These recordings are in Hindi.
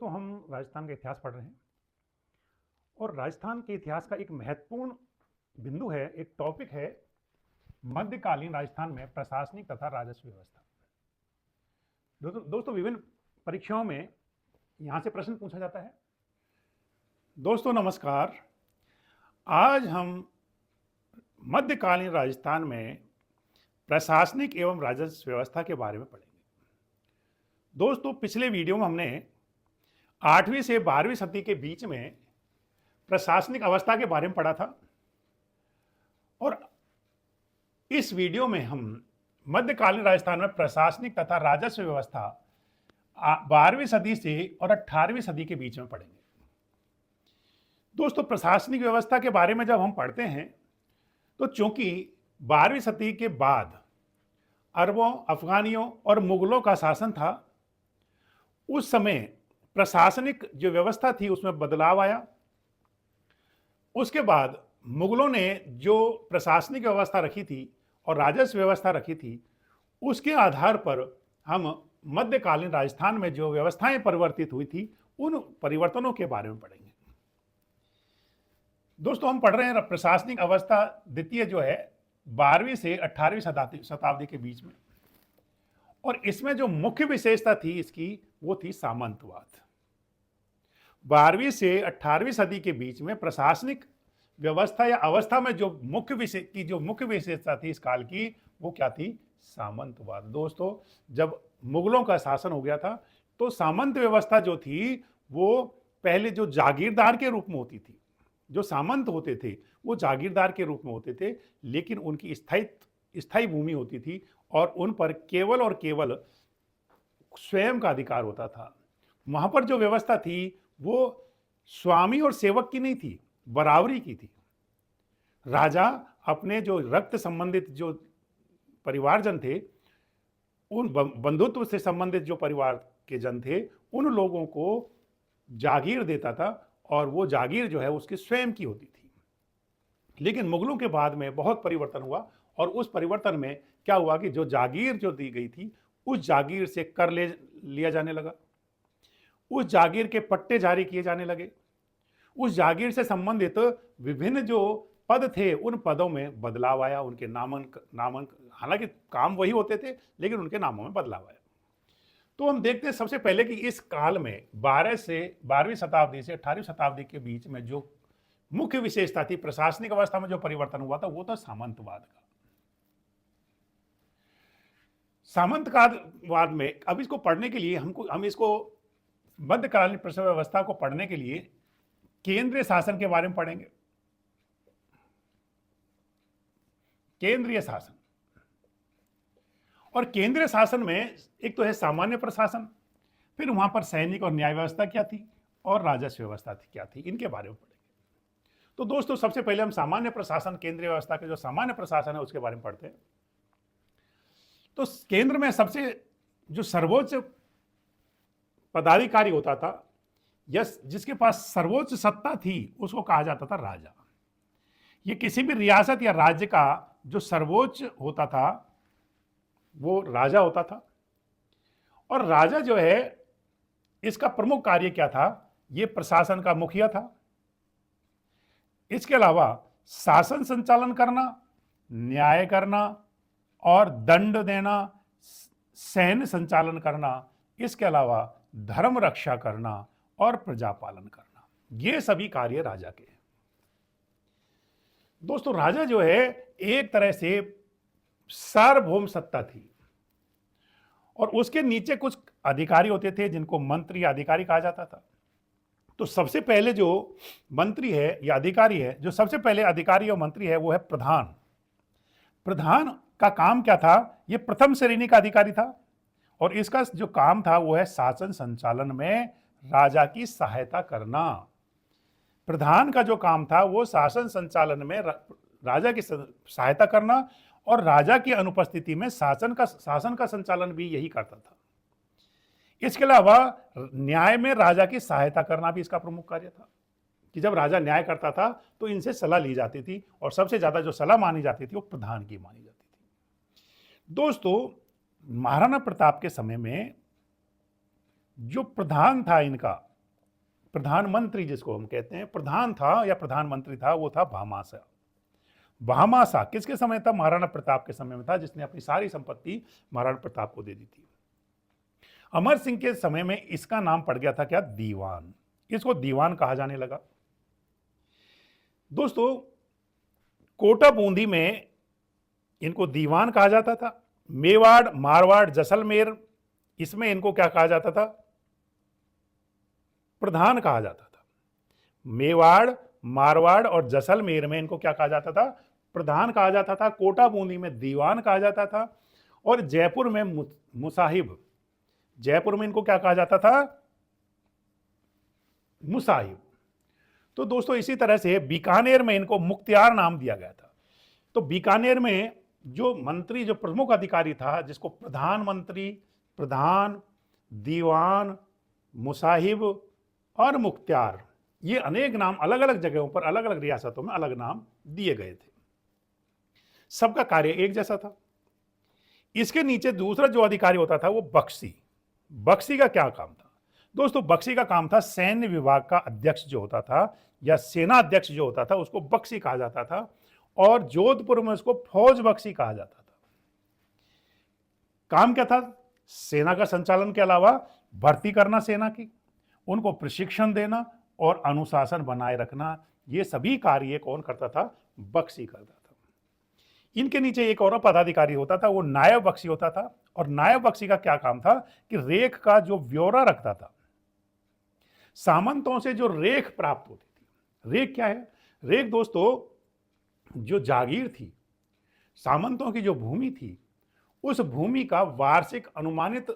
दोस्तों हम राजस्थान का इतिहास पढ़ रहे हैं और राजस्थान के इतिहास का एक महत्वपूर्ण बिंदु है, एक टॉपिक है मध्यकालीन राजस्थान में प्रशासनिक तथा राजस्व व्यवस्था। दोस्तों विभिन्न परीक्षाओं में यहां से प्रश्न पूछा जाता है। दोस्तों नमस्कार, आज हम मध्यकालीन राजस्थान में प्रशासनिक एवं राजस्व व्यवस्था के बारे में पढ़ेंगे। दोस्तों पिछले वीडियो में हमने 8वीं से 12वीं सदी के बीच में प्रशासनिक अवस्था के बारे में पढ़ा था और इस वीडियो में हम मध्यकालीन राजस्थान में प्रशासनिक तथा राजस्व व्यवस्था 12वीं सदी से और 18वीं सदी के बीच में पढ़ेंगे। दोस्तों प्रशासनिक व्यवस्था के बारे में जब हम पढ़ते हैं तो चूंकि 12वीं सदी के बाद अरबों, अफगानियों और मुगलों का शासन था, उस समय प्रशासनिक जो व्यवस्था थी उसमें बदलाव आया। उसके बाद मुगलों ने जो प्रशासनिक व्यवस्था रखी थी और राजस्व व्यवस्था रखी थी, उसके आधार पर हम मध्यकालीन राजस्थान में जो व्यवस्थाएं परिवर्तित हुई थी उन परिवर्तनों के बारे में पढ़ेंगे। दोस्तों हम पढ़ रहे हैं प्रशासनिक अवस्था द्वितीय जो है 12वीं से 18वीं शताब्दी के बीच में, और इसमें जो मुख्य विशेषता थी इसकी वो थी सामंतवाद। 12वीं से 18वीं सदी के बीच में प्रशासनिक व्यवस्था या अवस्था में जो मुख्य विशेषता थी इस काल की, वो क्या थी? सामंतवाद। दोस्तों जब मुगलों का शासन हो गया था तो सामंत व्यवस्था जो थी वो पहले जो जागीरदार के रूप में होती थी, जो सामंत होते थे वो जागीरदार के रूप में होते थे, लेकिन उनकी स्थायी भूमि होती थी और उन पर केवल और केवल स्वयं का अधिकार होता था। वहां पर जो व्यवस्था थी वो स्वामी और सेवक की नहीं थी, बराबरी की थी। राजा अपने जो रक्त संबंधित जो परिवारजन थे, उन बंधुत्व से संबंधित जो परिवार के जन थे, उन लोगों को जागीर देता था और वो जागीर जो है उसकी स्वयं की होती थी। लेकिन मुगलों के बाद में बहुत परिवर्तन हुआ और उस परिवर्तन में क्या हुआ कि जो जागीर जो दी गई थी उस जागीर से कर लिया जाने लगा, उस जागीर के पट्टे जारी किए जाने लगे, उस जागीर से संबंधित विभिन्न जो पद थे उन पदों में बदलाव आया, उनके नामन हालांकि काम वही होते थे लेकिन उनके नामों में बदलाव आया। तो हम देखते हैं सबसे पहले कि इस काल में 12वीं शताब्दी से 18वीं शताब्दी के बीच में जो मुख्य विशेषता थी प्रशासनिक अवस्था में जो परिवर्तन हुआ था वो था सामंतवाद का। सामंतवाद में अब इसको पढ़ने के लिए हम इसको मध्यकालीन प्रशासनिक व्यवस्था को पढ़ने के लिए केंद्रीय शासन के बारे में पढ़ेंगे। केंद्रीय शासन, और केंद्रीय शासन में एक तो है सामान्य प्रशासन, फिर वहां पर सैनिक और न्याय व्यवस्था क्या थी और राजस्व व्यवस्था क्या थी, इनके बारे में पढ़ेंगे। तो दोस्तों सबसे पहले हम सामान्य प्रशासन, केंद्रीय व्यवस्था के जो सामान्य प्रशासन है उसके बारे में पढ़ते हैं। तो केंद्र में सबसे जो सर्वोच्च पदाधिकारी होता था या जिसके पास सर्वोच्च सत्ता थी उसको कहा जाता था राजा। ये किसी भी रियासत या राज्य का जो सर्वोच्च होता था वो राजा होता था। और राजा जो है इसका प्रमुख कार्य क्या था? ये प्रशासन का मुखिया था। इसके अलावा शासन संचालन करना, न्याय करना और दंड देना, सैन्य संचालन करना, इसके अलावा धर्म रक्षा करना और प्रजा पालन करना, ये सभी कार्य राजा के हैं। दोस्तों राजा जो है एक तरह से सार्वभौम सत्ता थी और उसके नीचे कुछ अधिकारी होते थे जिनको मंत्री या अधिकारी कहा जाता था। तो सबसे पहले जो मंत्री है या अधिकारी है, जो सबसे पहले अधिकारी और मंत्री है वो है प्रधान। प्रधान का काम क्या था? ये प्रथम श्रेणी का अधिकारी था और इसका जो काम था वो है शासन संचालन में राजा की सहायता करना। प्रधान का जो काम था वो शासन संचालन में राजा की सहायता करना और राजा की अनुपस्थिति में शासन का संचालन भी यही करता था। इसके अलावा न्याय में राजा की सहायता करना भी इसका प्रमुख कार्य था कि जब राजा न्याय करता था तो इनसे सलाह ली जाती थी और सबसे ज्यादा जो सलाह मानी जाती थी वो प्रधान की मानी जाती थी। दोस्तों महाराणा प्रताप के समय में जो प्रधान था इनका, प्रधानमंत्री जिसको हम कहते हैं, प्रधान था या प्रधानमंत्री था, वो था भामाशा। भामाशा किसके समय था? महाराणा प्रताप के समय में था, जिसने अपनी सारी संपत्ति महाराणा प्रताप को दे दी थी। अमर सिंह के समय में इसका नाम पड़ गया था क्या? दीवान। इसको दीवान कहा जाने लगा। दोस्तों, कोटा बूंदी में इनको दीवान कहा जाता था। मेवाड़, मारवाड़, जैसलमेर, इसमें इनको क्या कहा जाता था? प्रधान कहा जाता था। मेवाड़, मारवाड़ और जैसलमेर में इनको क्या कहा जाता था? प्रधान कहा जाता था। कोटा बूंदी में दीवान कहा जाता था। और जयपुर में मुसाहिब, जयपुर में इनको क्या कहा जाता था? मुसाहिब। तो दोस्तों, इसी तरह से बीकानेर में इनको मुख्तियार नाम दिया गया था। तो बीकानेर में जो मंत्री, जो प्रमुख अधिकारी था, जिसको प्रधानमंत्री, प्रधान, दीवान, मुसाहिब और मुख्तियार, ये अनेक नाम अलग अलग जगहों पर, अलग अलग रियासतों में अलग नाम दिए गए थे। सबका कार्य एक जैसा था। इसके नीचे दूसरा जो अधिकारी होता था वो बख्शी। बख्शी का क्या काम था? दोस्तों, बख्शी का काम था सैन्य विभाग का अध्यक्ष जो होता था या सेना अध्यक्ष जो होता था, उसको बख्शी कहा जाता था। और जोधपुर में उसको फौज बख्शी कहा जाता था। काम क्या था? सेना का संचालन के अलावा भर्ती करना सेना की, उनको प्रशिक्षण देना और अनुशासन बनाए रखना, ये सभी कार्य कौन करता था? बख्शी करता था। इनके नीचे एक और पदाधिकारी होता था, वो नायब बख्शी होता था। और नायब बख्शी का क्या काम था? कि रेख का जो ब्यौरा रखता था, सामंतों से जो रेख प्राप्त होती थी। रेख क्या है? रेख दोस्तों, जो जागीर थी, सामंतों की जो भूमि थी, उस भूमि का वार्षिक अनुमानित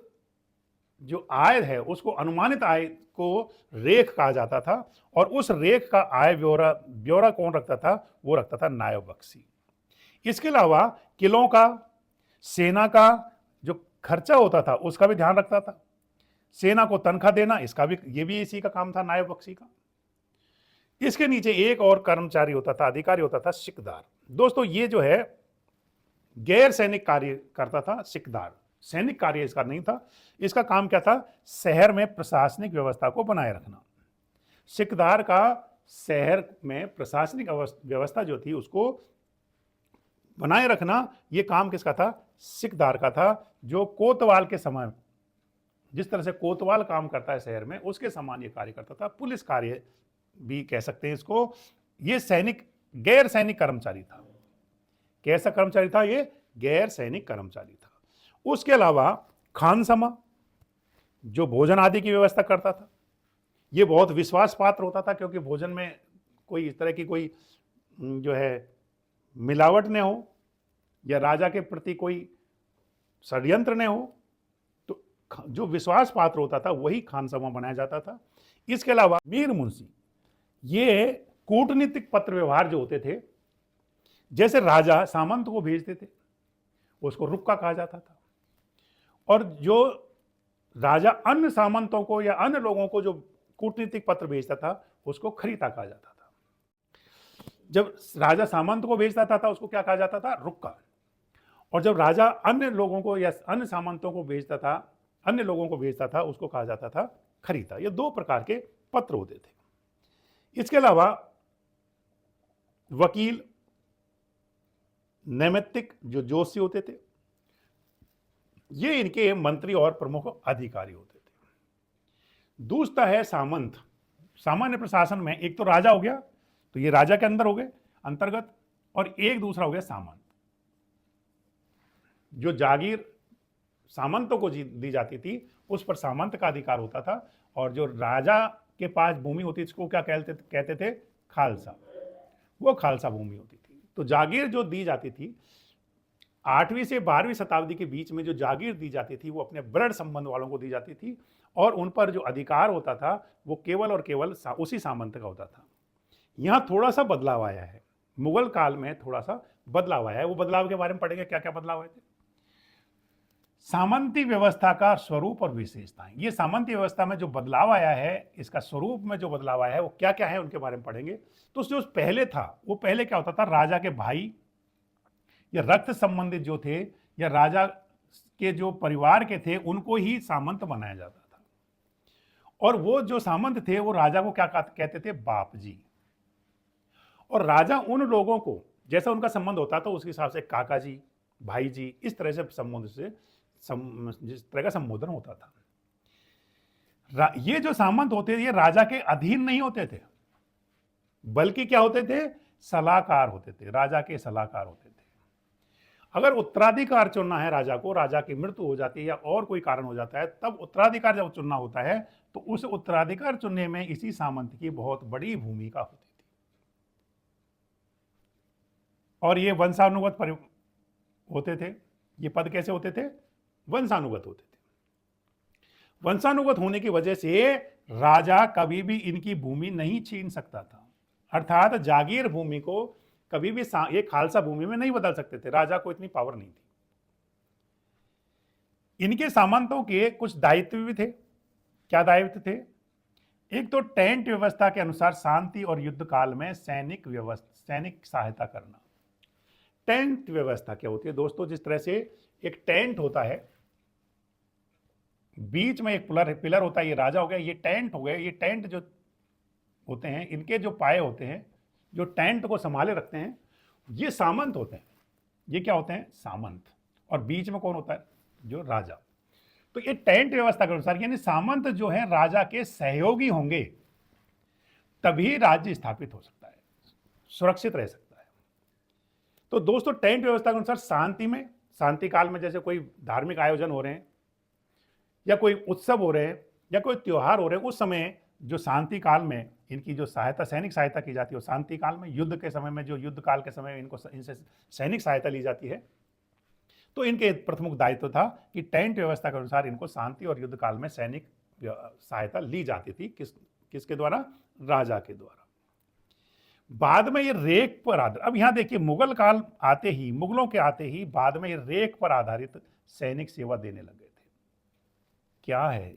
जो आय है, उसको अनुमानित आय को रेख कहा जाता था। और उस रेख का आय ब्यौरा कौन रखता था? वो रखता था नायब बख्शी। इसके अलावा किलों का, सेना का जो खर्चा होता था, उसका भी ध्यान रखता था। सेना को तनख्वाह देना, इसका भी, ये भी इसी का काम था, नायब बख्शी का। इसके नीचे एक और कर्मचारी होता था, अधिकारी होता था, सिकदार। दोस्तों, ये जो है गैर सैनिक कार्य करता था। सिकदार सैनिक कार्य इसका नहीं था। इसका काम क्या था? शहर में प्रशासनिक व्यवस्था को बनाए रखना। सिकदार का शहर में प्रशासनिक व्यवस्था जो थी उसको बनाए रखना, ये काम किसका था? सिकदार का था, जो कोतवाल के समय, जिस तरह से कोतवाल काम करता है शहर में, उसके समान ये कार्य करता था। पुलिस कार्य भी कह सकते हैं इसको। ये सैनिक, गैर सैनिक कर्मचारी था। कैसा कर्मचारी था ये? गैर सैनिक कर्मचारी था। उसके अलावा खानसमा, जो भोजन आदि की व्यवस्था करता था, ये बहुत विश्वास पात्र होता था, क्योंकि भोजन में कोई इस तरह की कोई जो है मिलावट न हो या राजा के प्रति कोई षड्यंत्र न हो। तो जो विश्वास पात्र होता था वही खानसमा बनाया जाता था। इसके अलावा मीर मुंशी, ये कूटनीतिक पत्र व्यवहार जो होते थे, जैसे राजा सामंत को भेजते थे, उसको रुक्का कहा जाता था। और जो राजा अन्य सामंतों को या अन्य लोगों को जो कूटनीतिक पत्र भेजता था, उसको खरीता कहा जाता था। जब राजा सामंत को भेजता था उसको क्या कहा जाता था? रुक्का। और जब राजा अन्य लोगों को या अन्य सामंतों को भेजता था, अन्य लोगों को भेजता था, उसको कहा जाता था खरीता। ये दो प्रकार के पत्र होते थे। इसके अलावा वकील, नैमित्तिक, जो जोशी होते थे, ये इनके मंत्री और प्रमुख अधिकारी होते थे। दूसरा है सामंत। सामान्य प्रशासन में एक तो राजा हो गया, तो ये राजा के अंदर हो गए अंतर्गत, और एक दूसरा हो गया सामंत। जो जागीर सामंतों को दी जाती थी, उस पर सामंत का अधिकार होता था। और जो राजा के पास भूमि होती थी, इसको क्या कहते थे? खालसा। वो खालसा भूमि होती थी। तो जागीर जो दी जाती थी, 8वीं से 12वीं शताब्दी के बीच में जो जागीर दी जाती थी, वो अपने ब्लड संबंध वालों को दी जाती थी। और उन पर जो अधिकार होता था वो केवल और केवल उसी सामंत का होता था। यहां थोड़ा सा बदलाव आया है, मुगल काल में थोड़ा सा बदलाव आया है। वो बदलाव के बारे में पढ़ेंगे, क्या क्या बदलाव आए थे। सामंती व्यवस्था का स्वरूप और विशेषताएं। ये सामंती व्यवस्था में जो बदलाव आया है, इसका स्वरूप में जो बदलाव आया है, वो क्या क्या है, उनके बारे में पढ़ेंगे। तो जो पहले था, वो पहले क्या होता था? राजा के भाई या रक्त संबंधित जो थे, या राजा के जो परिवार के थे, उनको ही सामंत बनाया जाता था। और वो जो सामंत थे वो राजा को क्या कहते थे? बाप जी। और राजा उन लोगों को जैसा उनका संबंध होता था उसके हिसाब से काका जी, भाई जी, इस तरह से संबंध से जिस तरह का संबोधन होता था। ये जो सामंत होते थे ये राजा के अधीन नहीं होते थे, बल्कि क्या होते थे? सलाहकार होते थे, राजा के सलाहकार होते थे। अगर उत्तराधिकार चुनना है राजा को, राजा की मृत्यु हो जाती है या और कोई कारण हो जाता है, तब उत्तराधिकार जब चुनना होता है तो उस उत्तराधिकार चुनने में इसी सामंत की बहुत बड़ी भूमिका होती थी। और ये वंशानुगत होते थे। ये पद कैसे होते थे? वंशानुगत होते थे। वंशानुगत होने की वजह से राजा कभी भी इनकी भूमि नहीं छीन सकता था, अर्थात जागीर भूमि को कभी भी ये खालसा भूमि में नहीं बदल सकते थे, राजा को इतनी पावर नहीं थी। इनके सामंतों के कुछ दायित्व भी थे। क्या दायित्व थे? एक तो टेंट व्यवस्था के अनुसार शांति और युद्ध काल में सैनिक सहायता करना। टेंट व्यवस्था क्या होती है दोस्तों? जिस तरह से एक टेंट होता है, बीच में एक पिलर होता है, ये राजा हो गया, ये टेंट हो गया। ये टेंट जो होते हैं, इनके जो पाए होते हैं, जो टेंट को संभाले रखते हैं, ये सामंत होते हैं। ये क्या होते हैं? सामंत। और बीच में कौन होता है? जो राजा। तो ये टेंट व्यवस्था के अनुसार, यानी सामंत जो है राजा के सहयोगी होंगे, तभी राज्य स्थापित हो सकता है, सुरक्षित रह सकता है। तो दोस्तों टेंट व्यवस्था के अनुसार शांति काल में जैसे कोई धार्मिक आयोजन हो रहे हैं या कोई उत्सव हो रहे हैं या कोई त्योहार हो रहे हैं, उस समय जो शांति काल में इनकी जो सहायता, सैनिक सहायता की जाती है, शांति काल में, युद्ध के समय में, जो युद्ध काल के समय इनसे सैनिक सहायता ली जाती है, तो इनके प्रमुख दायित्व था कि टेंट व्यवस्था के अनुसार इनको शांति और युद्ध काल में सैनिक सहायता ली जाती थी। किसके द्वारा? राजा के द्वारा। बाद में ये रेख पर आधारित, अब यहां देखिए मुगल काल आते ही, मुगलों के आते ही बाद में ये रेख पर आधारित सैनिक सेवा देने लगे थे। क्या है?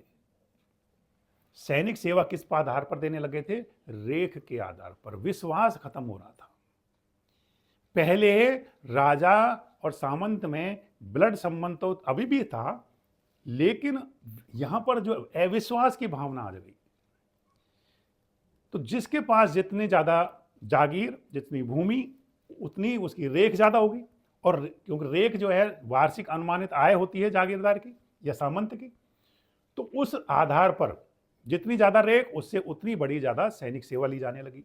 सैनिक सेवा किस पर आधार पर देने लगे थे? रेख के आधार पर। विश्वास खत्म हो रहा था। पहले राजा और सामंत में ब्लड संबंध तो अभी भी था, लेकिन यहां पर जो अविश्वास की भावना आ गई। तो जिसके पास जितने ज्यादा जागीर, जितनी भूमि, उतनी उसकी रेख ज्यादा होगी। और क्योंकि रेख जो है वार्षिक अनुमानित आय होती है जागीरदार की या सामंत की, तो उस आधार पर जितनी ज्यादा रेख, उससे उतनी बड़ी ज्यादा सैनिक सेवा ली जाने लगी।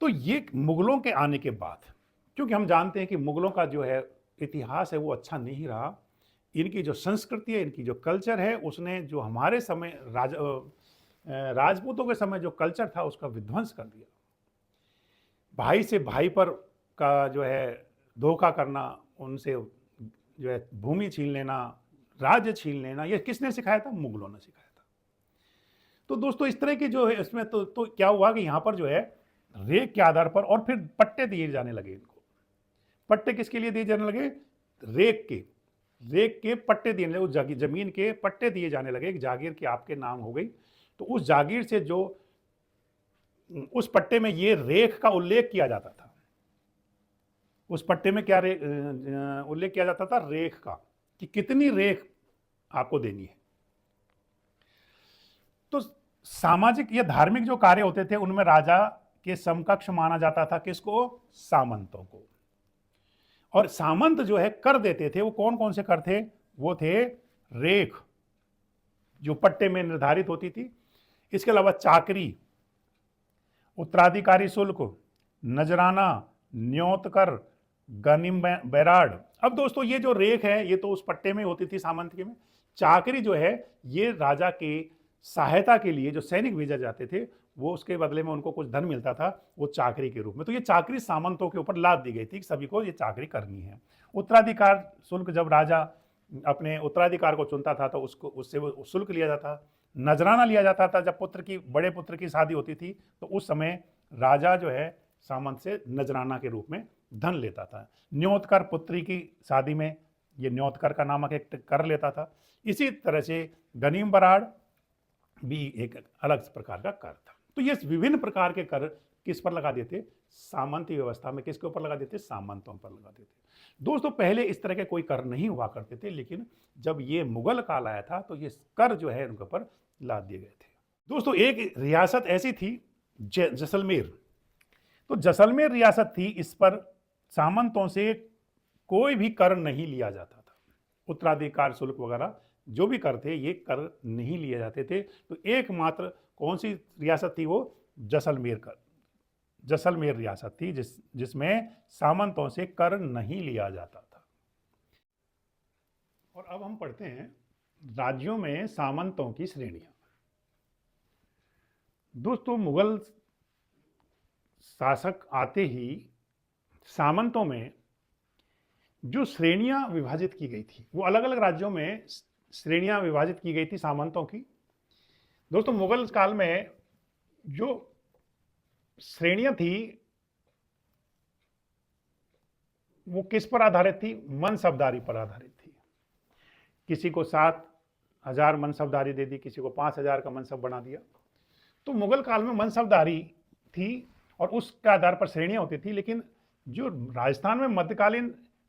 तो ये मुगलों के आने के बाद, क्योंकि हम जानते हैं कि मुगलों का जो है इतिहास है वो अच्छा नहीं रहा। इनकी जो संस्कृति है, इनकी जो कल्चर है, उसने जो हमारे समय राजपूतों के समय जो कल्चर था उसका विध्वंस कर दिया। भाई से भाई पर का जो है धोखा करना, उनसे जो है भूमि छीन लेना, राज्य छीन लेना, ये किसने सिखाया था? मुगलों ने सिखाया था। तो दोस्तों इस तरह की जो है इसमें तो क्या हुआ कि यहां पर जो है रेख के आधार पर, और फिर पट्टे दिए जाने लगे इनको। पट्टे किसके लिए दिए जाने लगे? रेख के पट्टे दिए लगे, जमीन के पट्टे दिए जाने लगे। जागीर की आपके नाम हो गई, तो उस जागीर से जो उस पट्टे में ये रेख का उल्लेख किया जाता था। उस पट्टे में क्या उल्लेख किया जाता था? रेख का, कि कितनी रेख आपको देनी है। तो सामाजिक या धार्मिक जो कार्य होते थे उनमें राजा के समकक्ष माना जाता था किसको? सामंतों को। और सामंत जो है कर देते थे, वो कौन कौन से कर थे? वो थे रेख जो पट्टे में निर्धारित होती थी, इसके अलावा चाकरी, उत्तराधिकारी शुल्क, नजराना, न्योत कर, गनीम बैराड। अब दोस्तों ये जो रेख है ये तो उस पट्टे में होती थी सामंत के में। चाकरी जो है ये राजा की सहायता के लिए जो सैनिक भेजे जाते थे, वो उसके बदले में उनको कुछ धन मिलता था, वो चाकरी के रूप में। तो ये चाकरी सामंतों के ऊपर लाद दी गई थी कि सभी को ये चाकरी करनी है। उत्तराधिकार शुल्क, जब राजा अपने उत्तराधिकार को चुनता था तो उससे वो शुल्क लिया जाता। नजराना लिया जाता था जब बड़े पुत्र की शादी होती थी, तो उस समय राजा जो है सामंत से नजराना के रूप में धन लेता था। न्योतकर, पुत्री की शादी में ये न्योतकर का नामक एक कर लेता था। इसी तरह से गनीम बराड़ भी एक अलग प्रकार का कर था। तो ये विभिन्न प्रकार के कर किस पर लगा देते? सामंती व्यवस्था में। किसके ऊपर लगा देते? सामंतों पर लगा देते। दोस्तों पहले इस तरह के कोई कर नहीं हुआ करते थे, लेकिन जब ये मुगल काल आया था तो ये कर जो है उनके ऊपर लाद दिए गए थे। दोस्तों एक रियासत ऐसी थी जैसलमेर। तो जैसलमेर रियासत थी, इस पर सामंतों से कोई भी कर नहीं लिया जाता था। उत्तराधिकार शुल्क वगैरह जो भी कर थे ये कर नहीं लिए जाते थे। तो एकमात्र कौन सी रियासत थी? वो जैसलमेर रियासत थी जिसमें सामंतों से कर नहीं लिया जाता था। और अब हम पढ़ते हैं राज्यों में सामंतों की श्रेणियां। दोस्तों मुगल शासक आते ही सामंतों में जो श्रेणियां विभाजित की गई थी, वो अलग अलग राज्यों में श्रेणियां विभाजित की गई थी सामंतों की। दोस्तों मुगल काल में जो श्रेणियां थी वो किस पर आधारित थी? मनसबदारी पर आधारित थी। किसी को 7,000 मनसबदारी दे दी, किसी को 5,000 का मनसब बना दिया। तो मुगल काल में मनसबदारी थी और उसके आधार पर श्रेणियां होती थी। लेकिन जो राजस्थान में मध्यकालीन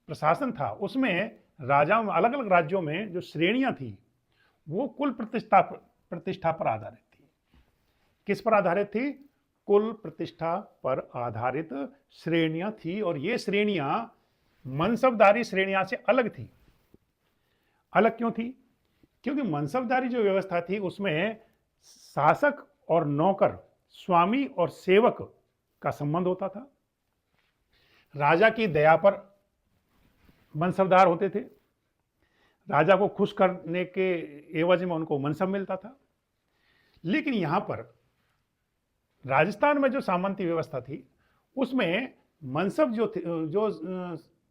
प्रशासन था उसमें राजाओं में, अलग अलग राज्यों में जो श्रेणियां थी वो कुल प्रतिष्ठा पर आधारित थी। किस पर आधारित थी? कुल प्रतिष्ठा पर आधारित श्रेणियां थी। और ये श्रेणियां मनसबदारी श्रेणियां से अलग थी। अलग क्यों थी? क्योंकि मनसबदारी जो व्यवस्था थी उसमें शासक और नौकर, स्वामी और सेवक का संबंध होता था। राजा की दया पर मनसबदार होते थे। राजा को खुश करने के एवज में उनको मनसब मिलता था। लेकिन यहां पर राजस्थान में जो सामंती व्यवस्था थी उसमें मनसब जो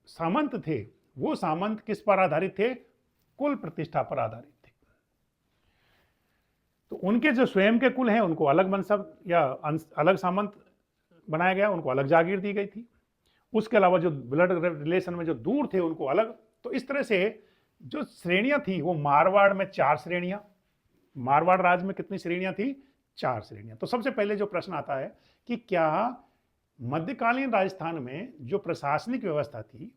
सामंत थे वो सामंत किस पर आधारित थे? कुल प्रतिष्ठा पर आधारित थे। तो उनके जो स्वयं के कुल हैं उनको अलग मनसब या अलग सामंत बनाया गया, उनको अलग जागीर दी गई थी। उसके अलावा जो ब्लड रिलेशन में जो दूर थे उनको अलग। तो इस तरह से जो श्रेणियां थी वो मारवाड़ में 4 श्रेणियां, मारवाड़ राज्य में कितनी श्रेणियां थी? 4 श्रेणियां। तो सबसे पहले जो प्रश्न आता है कि क्या मध्यकालीन राजस्थान में जो प्रशासनिक व्यवस्था थी,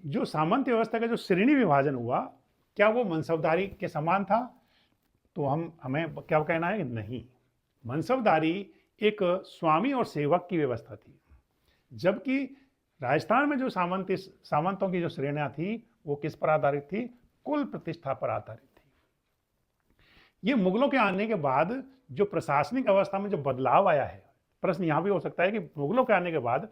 जो सामंत व्यवस्था का जो श्रेणी विभाजन हुआ, क्या वो मनसबदारी के समान था? तो हमें क्या कहना है? नहीं, मनसबदारी एक स्वामी और सेवक की व्यवस्था थी। जबकि राजस्थान में जो सामंतों की जो श्रेणियां थी वो किस पर आधारित थी? कुल प्रतिष्ठा पर आधारित थी। ये मुगलों के आने के बाद जो प्रशासनिक अवस्था में जो बदलाव आया है, प्रश्न यहां भी हो सकता है कि मुगलों के आने के बाद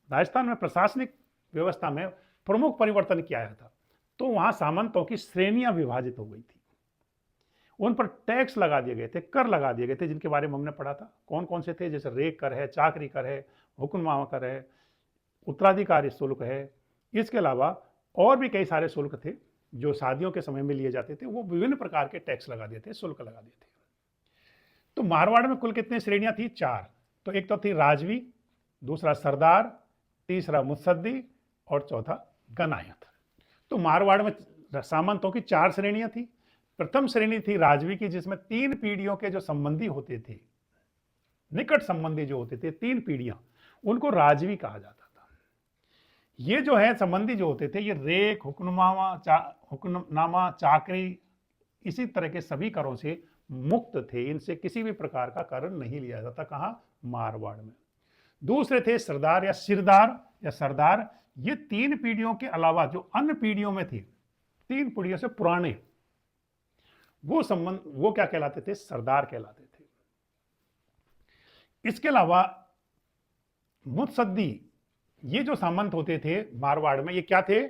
राजस्थान में प्रशासनिक व्यवस्था में प्रमुख परिवर्तन क्या आया था? तो वहां सामंतों की श्रेणियां विभाजित हो गई थी। उन पर टैक्स लगा दिए गए थे, कर लगा दिए गए थे, जिनके बारे में हमने पढ़ा था। कौन कौन से थे? जैसे रेक कर है, चाकरी कर है, हुक्मनामा कर है, उत्तराधिकारी शुल्क है। इसके अलावा और भी कई सारे शुल्क थे जो शादियों के समय में लिए जाते थे। वो विभिन्न प्रकार के टैक्स लगा देते, शुल्क लगा देते। तो मारवाड़ में कुल कितनी श्रेणियां थी? 4। तो एक तो थी राजवी, दूसरा सरदार, तीसरा मुत्सद्दी और चौथा गनायत। तो मारवाड़ में सामंतों की 4 श्रेणियां थी। प्रथम श्रेणी थी राजवी की, जिसमें 3 पीढ़ियों के जो संबंधी होते थे, निकट संबंधी जो होते थे, 3 पीढ़ियां, उनको राजवी कहा जाता था। ये जो है संबंधी जो होते थे, ये रेख, हुक्मनामा, चाकरी, इसी तरह के सभी करों से मुक्त थे। इनसे किसी भी प्रकार का कर नहीं लिया जाता। कहां? मारवाड़ में। दूसरे थे सरदार या सिरदार या सरदार। ये 3 पीढ़ियों के अलावा जो अन्य पीढ़ियों में थे, 3 पीढ़ियों से पुराने, वो संबंध, वो क्या कहलाते थे? सरदार कहलाते थे। इसके अलावा मुत्सद्दी, ये जो सामंत होते थे मारवाड़ में, ये क्या थे?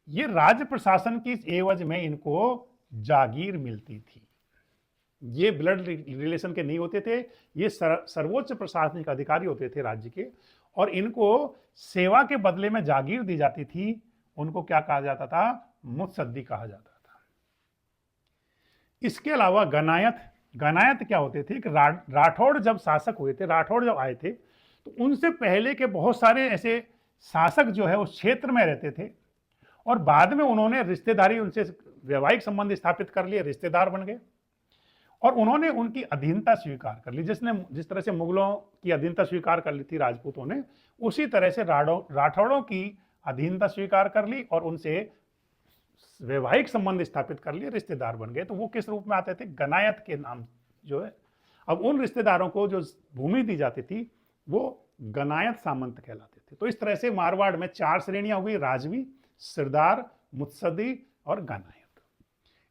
ये राज्य प्रशासन की एवज में इनको जागीर मिलती थी। ये ब्लड रिलेशन के नहीं होते थे, ये सर्वोच्च प्रशासनिक अधिकारी होते थे राज्य के, और इनको सेवा के बदले में जागीर दी जाती थी। उनको क्या कहा जाता था? मुत्सद्दी कहा जाता था। इसके अलावा गनायत, गनायत क्या होते थे? कि राठौड़ जब शासक हुए थे, राठौड़ जब आए थे, तो उनसे पहले के बहुत सारे ऐसे शासक जो है उस क्षेत्र में रहते थे, और बाद में उन्होंने रिश्तेदारी, उनसे वैवाहिक संबंध स्थापित कर लिए, रिश्तेदार बन गए। और उन्होंने उनकी अधीनता स्वीकार कर ली। जिस तरह से मुगलों की अधीनता स्वीकार कर ली थी राजपूतों ने, उसी तरह से राठौड़ों की अधीनता स्वीकार कर ली और उनसे वैवाहिक संबंध स्थापित कर लिए, रिश्तेदार बन गए। तो वो किस रूप में आते थे? गनायत के नाम जो है। अब उन रिश्तेदारों को जो भूमि दी जाती थी वो गनायत सामंत कहलाते थे। तो इस तरह से मारवाड़ में 4 श्रेणियां हुई: राजवी, सिरदार, मुत्सदी और गनायत।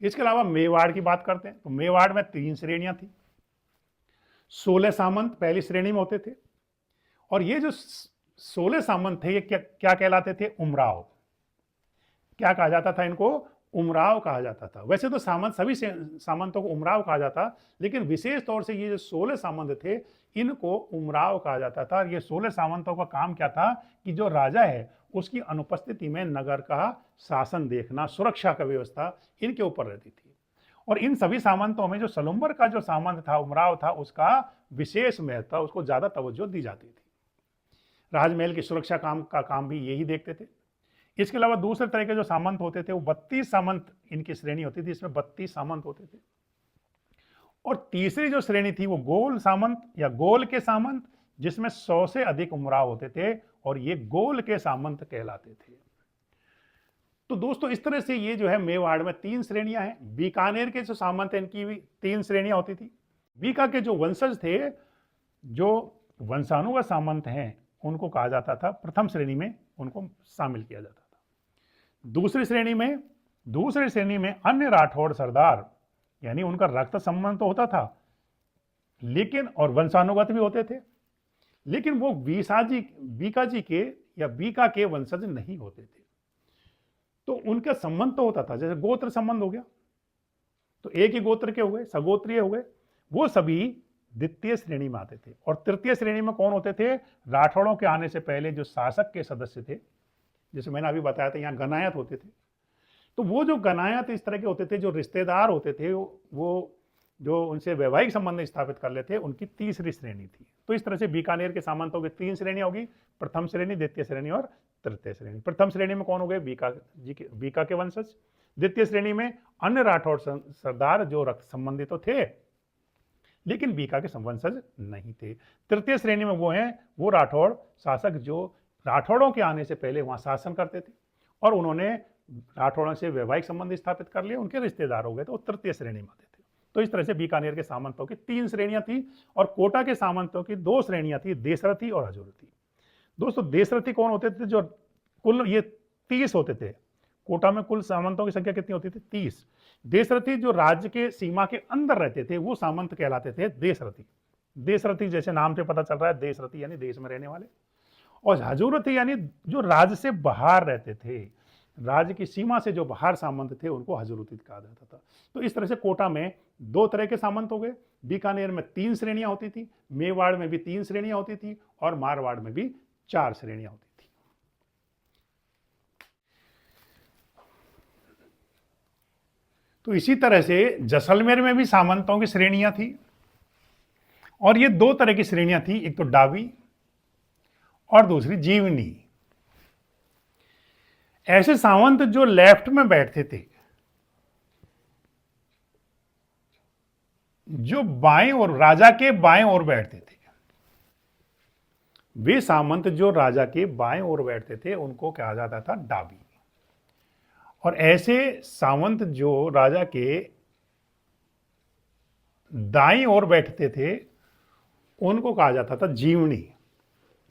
इसके अलावा मेवाड़ की बात करते हैं तो मेवाड़ में 3 श्रेणियां थी। 16 सामंत पहली श्रेणी में होते थे, और ये जो 16 सामंत थे ये क्या कहलाते थे? उमराव। क्या कहा जाता था इनको? उमराव कहा जाता था। वैसे तो सभी सामंतों को उमराव कहा जाता, लेकिन विशेष तौर से ये जो 16 सामंत थे इनको उमराव कहा जाता था। और ये 16 सामंतों का काम क्या था कि जो राजा है उसकी अनुपस्थिति में नगर का शासन देखना, सुरक्षा का व्यवस्था इनके ऊपर रहती थी। और इन सभी सामंतों में जो सलुम्बर का जो सामंत था, उमराव था, उसका विशेष महत्व, उसको ज्यादा तवज्जो दी जाती थी। राजमहल की सुरक्षा का काम भी यही देखते थे। इसके अलावा दूसरे तरह के जो सामंत होते थे वो 32 सामंत इनकी श्रेणी होती थी, इसमें 32 सामंत होते थे। और तीसरी जो श्रेणी थी वो गोल सामंत या गोल के सामंत, जिसमें 100 से अधिक उमराव होते थे, और ये गोल के सामंत कहलाते थे। तो दोस्तों इस तरह से ये जो है मेवाड़ में 3 श्रेणियां हैं। बीकानेर के जो सामंत हैं इनकी भी 3 श्रेणियां होती थी। बीका के जो वंशज थे, जो वंशानुगत सामंत हैं, उनको कहा जाता था, प्रथम श्रेणी में उनको शामिल किया जाता था। दूसरी श्रेणी में अन्य राठौड़ सरदार, यानी उनका रक्त संबंध तो होता था लेकिन, और वंशानुगत भी होते थे, लेकिन वो बीका जी के या बीका के वंशज नहीं होते थे। तो उनका संबंध तो होता था, जैसे गोत्र संबंध हो गया, तो एक ही गोत्र के हो गए, सगोत्रीय हो गए, वो सभी द्वितीय श्रेणी में आते थे। और तृतीय श्रेणी में कौन होते थे? राठौड़ों के आने से पहले जो शासक के सदस्य थे, जैसे मैंने अभी बताया था, यहाँ गनायत होते थे। तो वो जो गनायत इस तरह के होते थे, जो रिश्तेदार होते थे, वो जो उनसे वैवाहिक संबंध स्थापित कर लेते, उनकी तीसरी श्रेणी थी। तो इस तरह से बीकानेर के सामंतों की 3 श्रेणियां होगी: प्रथम श्रेणी, द्वितीय श्रेणी और तृतीय श्रेणी। प्रथम श्रेणी में कौन हो गए? बीका के वंशज। द्वितीय श्रेणी में अन्य राठौड़ सरदार जो रक्त संबंधित तो थे लेकिन बीका के वंशज नहीं थे। तृतीय श्रेणी में वो राठौड़ शासक जो राठौड़ों के आने से पहले वहां शासन करते थे और उन्होंने राठौड़ों से वैवाहिक संबंध स्थापित कर लिए, उनके रिश्तेदार हो गए, तो तृतीय श्रेणी में आते थे। तो इस तरह से बीकानेर के सामंतों की 3 श्रेणियां थी और कोटा के सामंतों की 2 श्रेणियां थी, देशरथी और हजूरथी। दोस्तों देशरथी कौन होते थे? जो कुल ये 30 होते थे। कोटा में कुल सामंतों की संख्या कितनी होती थी? 30। देशरथी जो राज्य के सीमा के अंदर रहते थे वो सामंत कहलाते थे देशरथी। देशरथी जैसे नाम से पता चल रहा है, देशरथी यानी देश में रहने वाले। और हजूरथी यानी जो राज्य से बाहर रहते थे, राज्य की सीमा से जो बाहर सामंत थे, उनको हजूरथी कहा जाता था। तो इस तरह से कोटा में 2 तरह के सामंत हो गए। बीकानेर में 3 श्रेणियां होती थी, मेवाड़ में भी 3 श्रेणियां होती थी और मारवाड़ में भी 4 श्रेणियां होती थी। तो इसी तरह से जैसलमेर में भी सामंतों की श्रेणियां थी और ये 2 तरह की श्रेणियां थी, एक तो डावी और दूसरी जीवनी। ऐसे सामंत जो लेफ्ट में बैठते थे, जो बाएं और राजा के बाएं ओर बैठते थे, वे सामंत जो राजा के बाएं ओर बैठते थे उनको कहा जाता था डाबी। और ऐसे सामंत जो राजा के दाईं ओर बैठते थे उनको कहा जाता था जीवनी।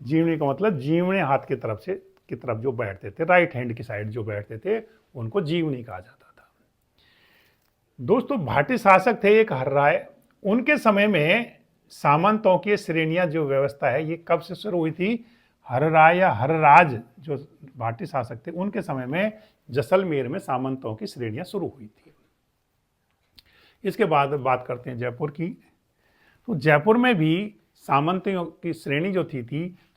जीवनी का मतलब जीवने हाथ की तरफ जो बैठते थे, राइट हैंड की साइड जो बैठते थे, उनको जीवनी कहा जाता था। दोस्तों भाटी शासक थे एक हर्राय। उनके समय में सामंतों की श्रेणियां जो व्यवस्था है ये कब से शुरू हुई थी? हर्राय या हर्राज जो भाटी शासक थे उनके समय में जैसलमेर में सामंतों की श्रेणियां शुरू हुई थी। इसके बाद बात करते हैं जयपुर की। तो जयपुर में भी सामंतों की श्रेणी जो थी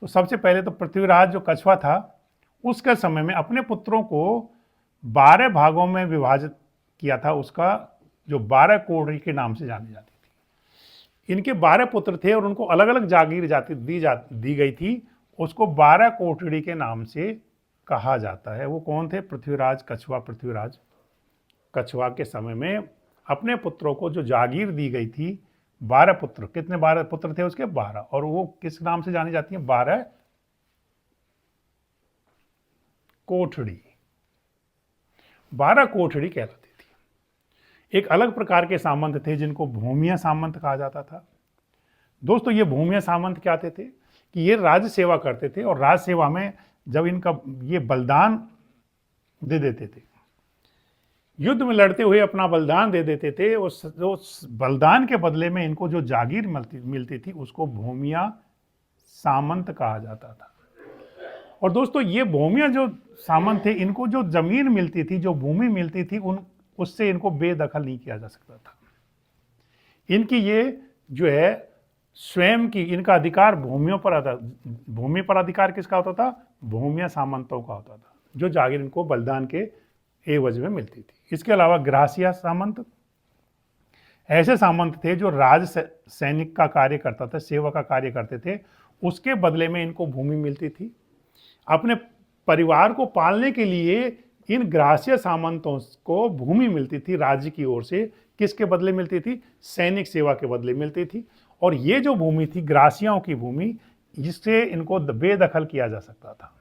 तो सबसे पहले तो पृथ्वीराज जो कछवा था उसके समय में अपने पुत्रों को 12 भागों में विभाजित किया था, उसका जो 12 कोड़री के नाम से जानी जाती थी। इनके 12 पुत्र थे और उनको अलग अलग जागीर दी गई थी, उसको 12 कोठड़ी के नाम से कहा जाता है। वो कौन थे? पृथ्वीराज कछवा। पृथ्वीराज कछवा के समय में अपने पुत्रों को जो जागीर दी गई थी, 12 पुत्र, कितने 12 पुत्र थे उसके? 12। और वो किस नाम से जानी जाती है? 12 कोठड़ी। 12 कोठड़ी कहलाती थी। एक अलग प्रकार के सामंत थे जिनको भूमिया सामंत कहा जाता था। दोस्तों, ये भूमिया सामंत क्या थे कि ये राज्य सेवा करते थे, और राज सेवा में जब इनका ये बलिदान दे देते थे, युद्ध में लड़ते हुए अपना बलिदान दे देते थे, उस बलिदान के बदले में इनको जो जागीर मिलती थी उसको भूमिया सामंत कहा जाता था। और दोस्तों, ये भूमिया जो सामंत थे, इनको जो जमीन मिलती थी, जो भूमि मिलती थी, उससे इनको बेदखल नहीं किया जा सकता था। इनकी ये जो है स्वयं की, इनका अधिकार भूमि पर अधिकार किसका होता था? भूमिया सामंतों का होता था, जो जागीर इनको बलिदान के एवज में मिलती थी। इसके अलावा ग्रासिया सामंत ऐसे सामंत थे जो राज सैनिक का कार्य करता था, सेवा का कार्य करते थे, उसके बदले में इनको भूमि मिलती थी। अपने परिवार को पालने के लिए इन ग्रासिया सामंतों को भूमि मिलती थी राज्य की ओर से। किसके बदले मिलती थी? सैनिक सेवा के बदले मिलती थी। और ये जो भूमि थी ग्रासियाओं की भूमि, जिससे इनको बेदखल किया जा सकता था,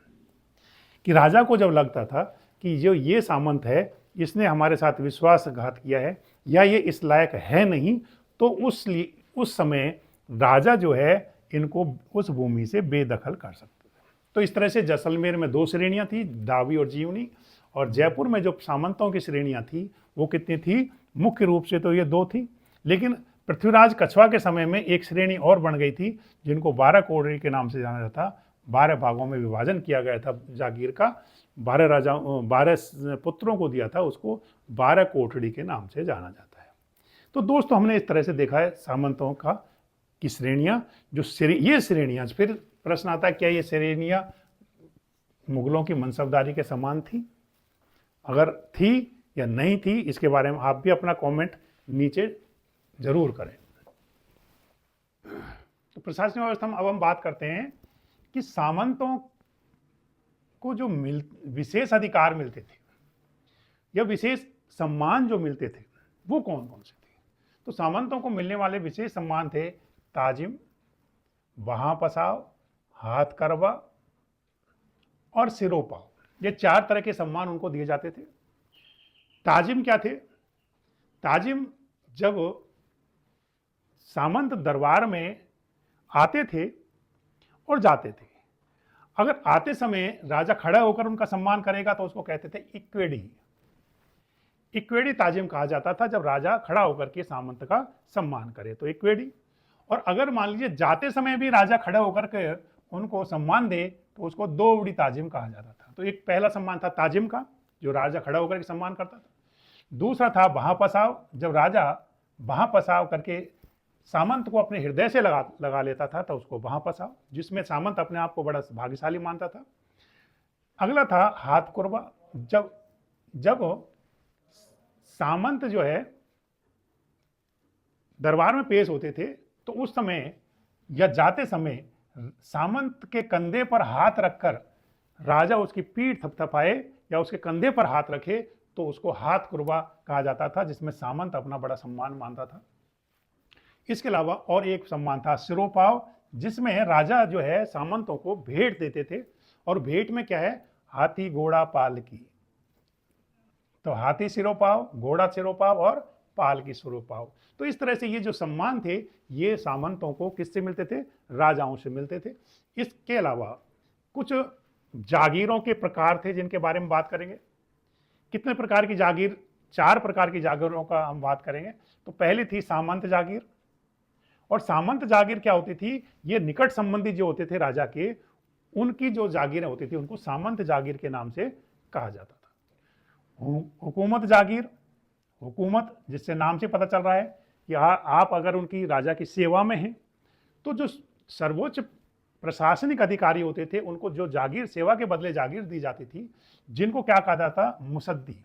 कि राजा को जब लगता था कि जो ये सामंत है, इसने हमारे साथ विश्वासघात किया है या ये इस लायक है नहीं, तो उस समय राजा जो है इनको उस भूमि से बेदखल कर सकते थे। तो इस तरह से जैसलमेर में 2 श्रेणियां थी, दावी और जीवनी। और जयपुर में जो सामंतों की श्रेणियां थी वो कितनी थी? मुख्य रूप से तो ये 2 थी, लेकिन पृथ्वीराज कछवा के समय में एक श्रेणी और बन गई थी, जिनको 12 कोठड़ी के नाम से जाना जाता। 12 भागों में विभाजन किया गया था जागीर का, 12 पुत्रों को दिया था, उसको 12 कोठड़ी के नाम से जाना जाता है। तो दोस्तों, हमने इस तरह से देखा है सामंतों का की श्रेणियां। ये श्रेणियां, फिर प्रश्न आता है, क्या ये श्रेणियां मुगलों की मनसबदारी के समान थी? अगर थी या नहीं थी, इसके बारे में आप भी अपना कमेंट नीचे जरूर करें। तो प्रशासनिक व्यवस्था में अब हम बात करते हैं कि सामंतों को जो विशेष अधिकार मिलते थे या विशेष सम्मान जो मिलते थे, वो कौन कौन से थे? तो सामंतों को मिलने वाले विशेष सम्मान थे ताजिम, वहां पसाव, हाथ करवा और सिरोपाव। ये 4 तरह के सम्मान उनको दिए जाते थे। ताजिम क्या थे? ताजिम जब सामंत दरबार में आते थे और जाते थे, अगर आते समय राजा खड़ा होकर उनका सम्मान करेगा तो उसको कहते थे इक्वेडी। इक्वेडी ताजिम कहा जाता था जब राजा खड़ा होकर के सामंत का सम्मान करे तो इक्वेडी। और अगर मान लीजिए जाते समय भी राजा खड़ा होकर के उनको सम्मान दे तो उसको दोवड़ी ताजिम कहा जाता था। तो एक पहला सम्मान था ताजिम का, जो राजा खड़ा होकर के सम्मान करता था। दूसरा था बहा पसाव, जब राजा बहा पसाव करके सामंत को अपने हृदय से लगा लेता था तो उसको बहा पसाव, जिसमें सामंत अपने आप को बड़ा भाग्यशाली मानता था। अगला था हाथ कुर्बा, जब सामंत जो है दरबार में पेश होते थे तो उस समय या जाते समय सामंत के कंधे पर हाथ रखकर राजा उसकी पीठ थपथपाए या उसके कंधे पर हाथ रखे तो उसको हाथ कुर्बा कहा जाता था, जिसमें सामंत अपना बड़ा सम्मान मानता था। इसके अलावा और एक सम्मान था सिरोपाव, जिसमें राजा जो है सामंतों को भेंट देते थे। और भेंट में क्या है? हाथी, घोड़ा, पालकी। तो हाथी सिरोपाव, घोड़ा सिरोपाव और पालकी सिरोपाव। तो इस तरह से ये जो सम्मान थे ये सामंतों को किससे मिलते थे? राजाओं से मिलते थे। इसके अलावा कुछ जागीरों के प्रकार थे जिनके बारे में बात करेंगे। कितने प्रकार की जागीर? 4 प्रकार की जागीरों का हम बात करेंगे। तो पहली थी सामंत जागीर। और सामंत जागीर क्या होती थी? ये निकट संबंधी जो होते थे राजा के, उनकी जो जागीरें होती थी उनको सामंत जागीर के नाम से कहा जाता था। हुकूमत जागीर, हुकूमत जिससे नाम से पता चल रहा है कि आप अगर उनकी राजा की सेवा में हैं तो जो सर्वोच्च प्रशासनिक अधिकारी होते थे उनको जो जागीर, सेवा के बदले जागीर दी जाती थी, जिनको क्या कहा जाता? मुसद्दी।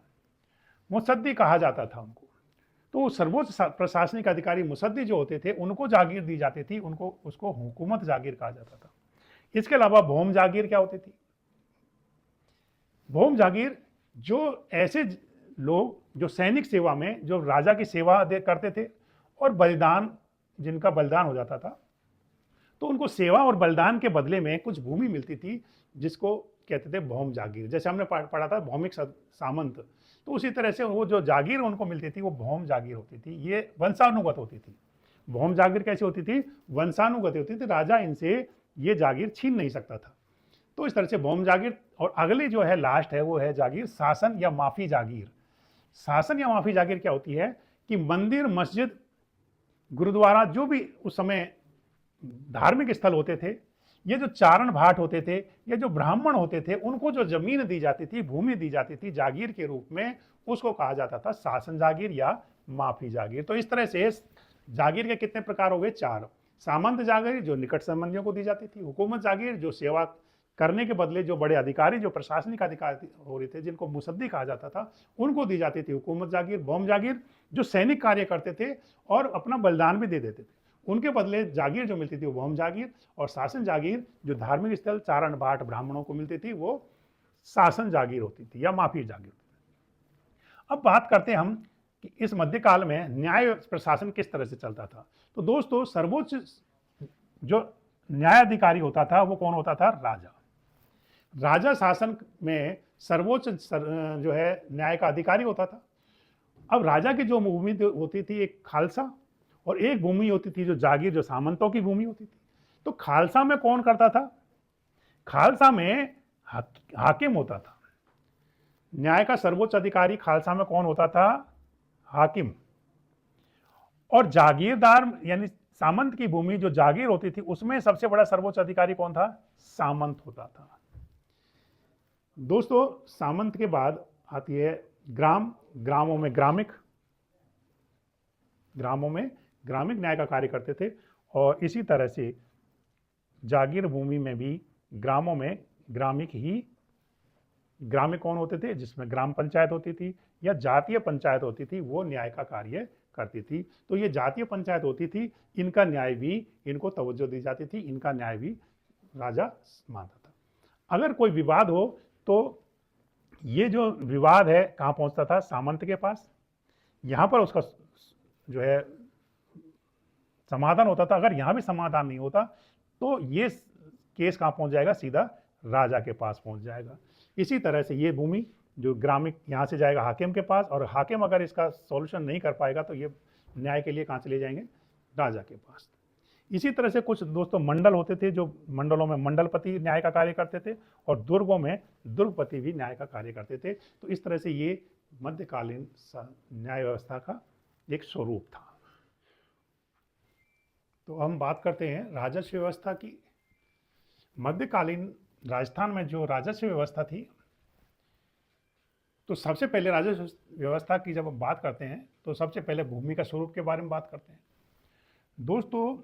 मुसद्दी कहा जाता था उनको। तो सर्वोच्च प्रशासनिक अधिकारी मुसद्दी जो होते थे उनको जागीर दी जाती थी, उसको हुकूमत जागीर कहा जाता था। इसके अलावा भौम जागीर क्या होती थी? भौम जागीर जो ऐसे लोग जो सैनिक सेवा में जो राजा की सेवा करते थे और बलिदान, जिनका बलिदान हो जाता था, तो उनको सेवा और बलिदान के बदले में कुछ भूमि मिलती थी जिसको कहते थे भौम जागीर। जैसे हमने पढ़ा था भौमिक सामंत, तो उसी तरह से वो जो जागीर उनको मिलती थी वो भौम जागीर होती थी। ये वंशानुगत होती थी। भौम जागीर कैसी होती थी? वंशानुगत होती थी। राजा इनसे ये जागीर छीन नहीं सकता था। तो इस तरह से भौम जागीर। और अगली जो है लास्ट है वो है जागीर शासन या माफी जागीर। शासन या माफी जागीर क्या होती है कि मंदिर, मस्जिद, गुरुद्वारा, जो भी उस समय धार्मिक स्थल होते थे, ये जो चारण भाट होते थे, ये जो ब्राह्मण होते थे, उनको जो जमीन दी जाती थी, भूमि दी जाती थी जागीर के रूप में, उसको कहा जाता था शासन जागीर या माफी जागीर। तो इस तरह से जागीर के कितने प्रकार हो गए? 4। सामंत जागीर जो निकट संबंधियों को दी जाती थी, हुकूमत जागीर जो सेवा करने के बदले जो बड़े अधिकारी, जो प्रशासनिक अधिकारी हो रहे थे, जिनको मुसद्दी कहा जाता था, उनको दी जाती थी हुकूमत जागीर। भौम जागीर जो सैनिक कार्य करते थे और अपना बलिदान भी दे देते थे, उनके बदले जागीर जो मिलती थी वो भौम जागीर। और शासन जागीर जो धार्मिक स्थल, चारण भाट, ब्राह्मणों को मिलती थी, वो शासन जागीर होती थी या माफी जागीर। अब बात करते हैं हम कि इस मध्यकाल में न्याय प्रशासन किस तरह से चलता था। तो दोस्तों, सर्वोच्च जो न्यायाधिकारी होता था वो कौन होता था? राजा। राजा शासन में सर्वोच्च जो है न्याय का अधिकारी होता था। अब राजा की जो भूमि होती थी एक खालसा, और एक भूमि होती थी जो जागीर, जो सामंतों की भूमि होती थी। तो खालसा में कौन करता था? खालसा में हाकिम होता था। न्याय का सर्वोच्च अधिकारी खालसा में कौन होता था? हाकिम। और जागीरदार यानी सामंत की भूमि जो जागीर होती थी, उसमें सबसे बड़ा सर्वोच्च अधिकारी कौन था? सामंत होता था। दोस्तों, सामंत के बाद आती है ग्राम। ग्रामों में ग्रामिक न्याय का कार्य करते थे। और इसी तरह से जागीर भूमि में भी ग्रामों में ग्रामिक कौन होते थे? जिसमें ग्राम पंचायत होती थी या जातीय पंचायत होती थी, वो न्याय का कार्य करती थी। तो ये जातीय पंचायत होती थी, इनका न्याय भी, इनको तवज्जो दी जाती थी, इनका न्याय भी राजा मानता था। अगर कोई विवाद हो तो ये जो विवाद है कहाँ पहुंचता था? सामंत के पास। यहाँ पर उसका जो है समाधान होता था। अगर यहाँ भी समाधान नहीं होता तो ये केस कहाँ पहुंच जाएगा? सीधा राजा के पास पहुंच जाएगा। इसी तरह से ये भूमि जो ग्रामिक यहाँ से जाएगा हाकिम के पास, और हाकिम अगर इसका सॉल्यूशन नहीं कर पाएगा तो ये न्याय के लिए कहाँ चले जाएंगे? राजा के पास। इसी तरह से कुछ दोस्तों मंडल होते थे, जो मंडलों में मंडलपति न्याय का कार्य करते थे, और दुर्गों में दुर्गपति भी न्याय का कार्य करते थे। तो इस तरह से ये मध्यकालीन न्याय व्यवस्था का एक स्वरूप था। तो हम बात करते हैं राजस्व व्यवस्था की। मध्यकालीन राजस्थान में जो राजस्व व्यवस्था थी, तो सबसे पहले राजस्व व्यवस्था की जब हम बात करते हैं तो सबसे पहले भूमि का स्वरूप के बारे में बात करते हैं। दोस्तों,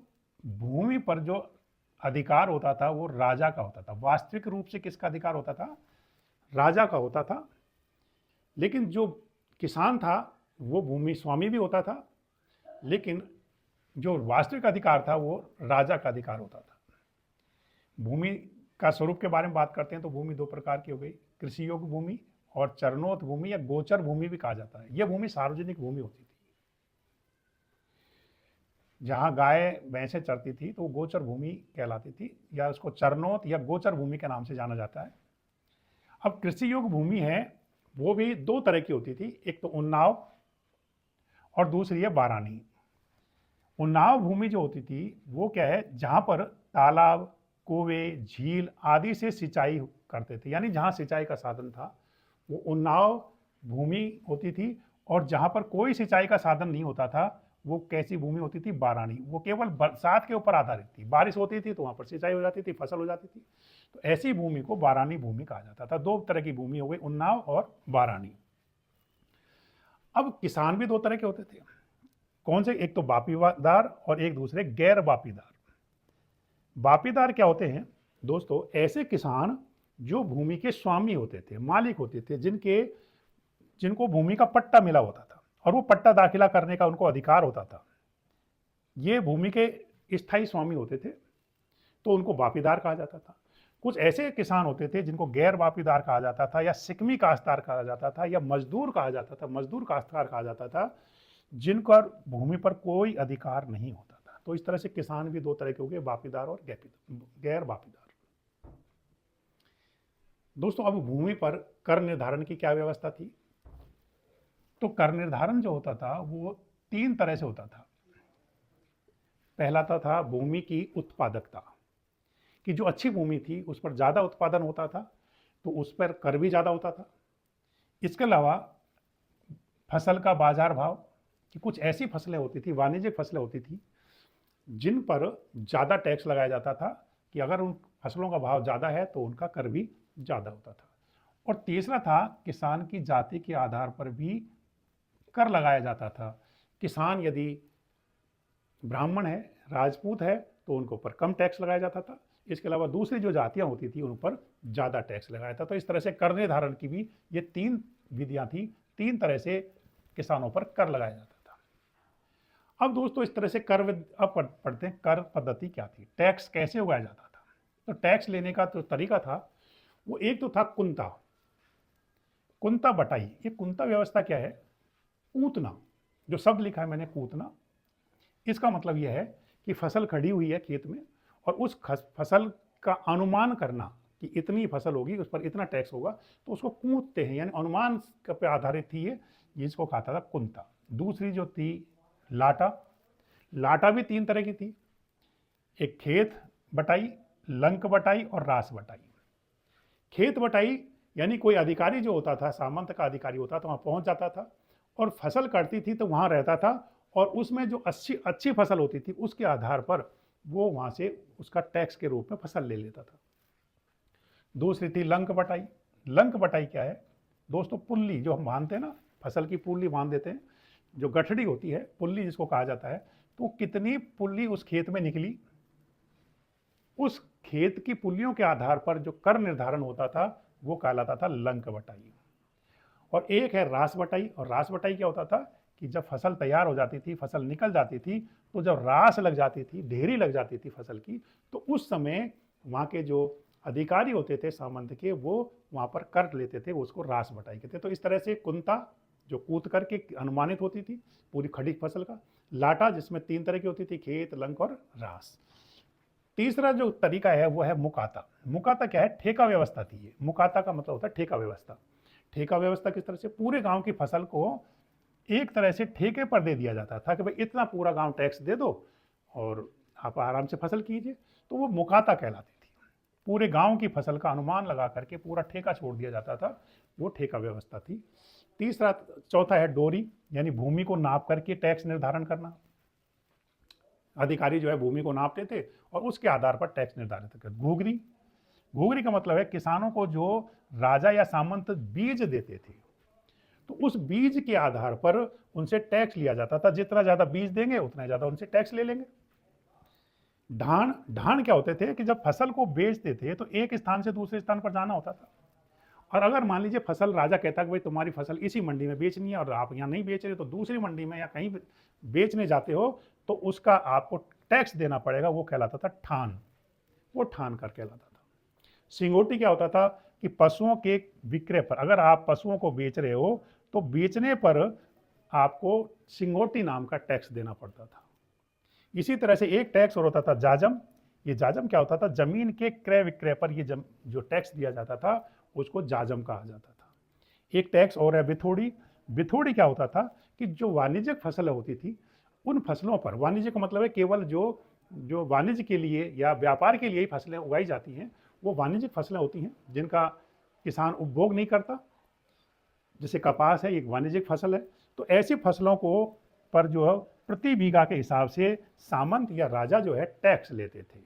भूमि पर जो अधिकार होता था वो राजा का होता था। वास्तविक रूप से किसका अधिकार होता था? राजा का होता था। लेकिन जो किसान था वो भूमि स्वामी भी होता था, लेकिन जो वास्तविक अधिकार था वो राजा का अधिकार होता था। भूमि का स्वरूप के बारे में बात करते हैं तो भूमि 2 प्रकार की हो गई, कृषि योग्य भूमि और चरणोत भूमि या गोचर भूमि भी कहा जाता है। यह भूमि सार्वजनिक भूमि होती थी। जहाँ गाय भैंसें चरती थी तो वो गोचर भूमि कहलाती थी, या उसको चरणोत या गोचर भूमि के नाम से जाना जाता है। अब कृषि योग्य भूमि है वो भी 2 तरह की होती थी, एक तो उन्नाव और दूसरी है बारानी। उन्नाव भूमि जो होती थी वो क्या है? जहाँ पर तालाब, कुएं, झील आदि से सिंचाई करते थे, यानी जहाँ सिंचाई का साधन था वो उन्नाव भूमि होती थी। और जहाँ पर कोई सिंचाई का साधन नहीं होता था वो कैसी भूमि होती थी? बारानी। वो केवल बरसात के ऊपर आधारित थी, बारिश होती थी तो वहाँ पर सिंचाई हो जाती थी, फसल हो जाती थी। तो ऐसी भूमि को बारानी भूमि कहा जाता था। 2 तरह की भूमि हो गई, उन्नाव और बारानी। अब किसान भी 2 तरह के होते थे। कौन से? एक तो बापीदार और एक दूसरे गैर बापीदार। बापीदार क्या होते हैं दोस्तों? ऐसे किसान जो भूमि के स्वामी होते थे, मालिक होते थे, जिनको भूमि का पट्टा मिला होता था और वो पट्टा दाखिला करने का उनको अधिकार होता था। ये भूमि के स्थायी स्वामी होते थे, तो उनको बापीदार कहा जाता था। कुछ ऐसे किसान होते थे जिनको गैर वापीदार कहा जाता था या सिकमी काश्तकार कहा जाता था या मजदूर कहा जाता था, मजदूर काश्तकार कहा जाता था, जिनका भूमि पर कोई अधिकार नहीं होता था। तो इस तरह से किसान भी दो तरह के हो गए, वापीदार और गैर वापीदार। दोस्तों अब भूमि पर कर निर्धारण की क्या व्यवस्था थी? तो कर निर्धारण जो होता था वो तीन तरह से होता था। पहला था भूमि की उत्पादकता, कि जो अच्छी भूमि थी उस पर ज़्यादा उत्पादन होता था तो उस पर कर भी ज़्यादा होता था। इसके अलावा फसल का बाजार भाव, कि कुछ ऐसी फसलें होती थी, वाणिज्यिक फसलें होती थी, जिन पर ज़्यादा टैक्स लगाया जाता था, कि अगर उन फसलों का भाव ज़्यादा है तो उनका कर भी ज़्यादा होता था। और तीसरा था किसान की जाति के आधार पर भी कर लगाया जाता था। किसान यदि ब्राह्मण है, राजपूत है, तो उनके ऊपर कम टैक्स लगाया जाता था। इसके अलावा दूसरी जो जातियां होती थी उन पर ज़्यादा टैक्स लगाया था। तो इस तरह से कर निर्धारण की भी ये तीन विधियां थी, तीन तरह से किसानों पर कर लगाया जाता था। अब दोस्तों इस तरह से कर, अब पढ़ते हैं कर पद्धति क्या थी, टैक्स कैसे उगाया जाता था। तो टैक्स लेने का जो तरीका था वो एक तो था कुंता, कुंता बटाई। ये कुंता व्यवस्था क्या है? कूतना, जो शब्द लिखा है मैंने कूतना, इसका मतलब यह है कि फसल खड़ी हुई है खेत में और उस फसल का अनुमान करना कि इतनी फसल होगी, उस पर इतना टैक्स होगा, तो उसको कूटते हैं, यानी अनुमान पे आधारित थी ये, जिसको कहता था कुंता। दूसरी जो थी लाटा, लाटा भी तीन तरह की थी, एक खेत बटाई, लंक बटाई और रास बटाई। खेत बटाई यानी कोई अधिकारी जो होता था, सामंत का अधिकारी होता था, वहाँ पहुँच जाता था और फसल कटती थी तो वहाँ रहता था और उसमें जो अच्छी फसल होती थी उसके आधार पर वो वहाँ से उसका टैक्स के रूप में फसल ले लेता था। दूसरी थी लंक बटाई। लंक बटाई क्या है दोस्तों? पुल्ली जो हम बांधते हैं ना, फसल की पुल्ली बांध देते हैं, जो गठड़ी होती है, पुल्ली जिसको कहा जाता है, तो कितनी पुल्ली उस खेत में निकली, उस खेत की पुल्लियों के आधार पर जो कर निर्धारण होता था वो कहलाता था लंक बटाई। और एक है रास बटाई। और रास बटाई क्या होता था कि जब फसल तैयार हो जाती थी, फसल निकल जाती थी, तो जब रास लग जाती थी, ढेरी लग जाती थी फसल की, तो उस समय वहाँ के जो अधिकारी होते थे सामंत के, वो वहाँ पर कर लेते थे, उसको रास बटाई कहते थे। तो इस तरह से कुंता जो कूद करके अनुमानित होती थी पूरी खड़ी फसल का, लाटा जिसमें तीन तरह की होती थी, खेत, लंक और रास। तीसरा जो तरीका है वो है मुकाता। मुकाता क्या है? ठेका व्यवस्था थी ये। मुकाता का मतलब होता है ठेका व्यवस्था। ठेका व्यवस्था किस तरह से? पूरे गांव की फसल को एक तरह से ठेके पर दे दिया जाता था कि भाई इतना पूरा गांव टैक्स दे दो और आप आराम से फसल कीजिए। तो वो मुकाता कहलाती थी। पूरे गांव की फसल का अनुमान लगा करके पूरा ठेका छोड़ दिया जाता था, वो ठेका व्यवस्था थी। चौथा है डोरी, यानी भूमि को नाप करके टैक्स निर्धारण करना। अधिकारी जो है भूमि को नापते थे और उसके आधार पर टैक्स निर्धारित करते। घूगरी, घूगरी का मतलब है किसानों को जो राजा या सामंत बीज देते थे, तो उस बीज के आधार पर उनसे टैक्स लिया जाता था। जितना ज्यादा बीज देंगे उतना ज्यादा उनसे टैक्स ले लेंगे। ढाण, ढाण क्या होते थे कि जब फसल को बेचते थे तो एक स्थान से दूसरे स्थान पर जाना होता था। और अगर मान लीजिए फसल, राजा कहता कि भाई तुम्हारी फसल इसी मंडी में बेचनी है और आप यहाँ नहीं बेच रहे तो दूसरी मंडी में या कहीं बेचने जाते हो तो उसका आपको टैक्स देना पड़ेगा, वो कहलाता था ठान। वो ठान कर कहलाता था। सिंगोटी क्या होता था कि पशुओं के विक्रय पर, अगर आप पशुओं को बेच रहे हो तो बेचने पर आपको सिंगोटी नाम का टैक्स देना पड़ता था। इसी तरह से एक टैक्स और होता था जाजम। ये जाजम क्या होता था? जमीन के क्रय विक्रय पर ये जो टैक्स दिया जाता था उसको जाजम कहा जाता था। एक टैक्स और है बिथोड़ी। बिथोड़ी क्या होता था कि जो वाणिज्यिक फसलें होती थी उन फसलों पर, वाणिज्य का मतलब है केवल जो वाणिज्य के लिए या व्यापार के लिए ही फसलें उगाई जाती हैं, वो वाणिज्यिक फसलें होती हैं जिनका किसान उपभोग नहीं करता। जैसे कपास है, एक वाणिज्यिक फसल है। तो ऐसी फसलों को पर जो है प्रति बीघा के हिसाब से सामंत या राजा जो है टैक्स लेते थे।